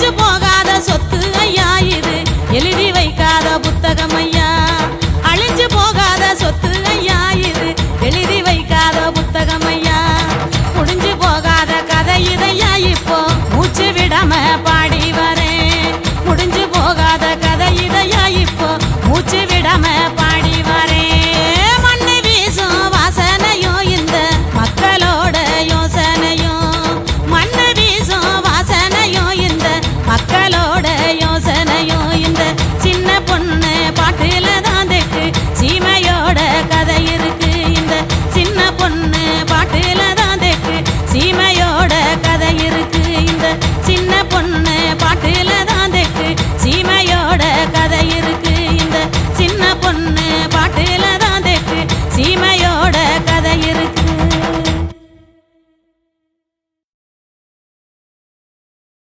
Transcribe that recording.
அழிஞ்சு போகாத சொத்து ஐயா இது, எழுதி வைக்காத புத்தகம் ஐயா. அழிஞ்சு போகாத சொத்து ஐயா இது, எழுதி வைக்காத புத்தகம் ஐயா. முடிஞ்சு போகாத கதை இதையா இப்போ மூச்சு விடாம பாடி வரேன். முடிஞ்சு போகாத கதை இதையா இப்போ மூச்சு விடாம பாடி வரேன். மண்ணு வீசும் வாசனையும் இந்த மக்களோட யோசனையும், மண்ணு வீசும் வாசனையும் இந்த மக்களோட யோசனையும். இந்த சின்ன பொண்ணு பாட்டுல தான் தெக்கு சீமையோட கதை இருக்கு. இந்த சின்ன பொண்ணு பாட்டுல தான் தெக்கு சீமையோட கதை இருக்கு. இந்த சின்ன பொண்ணு பாட்டுல தான்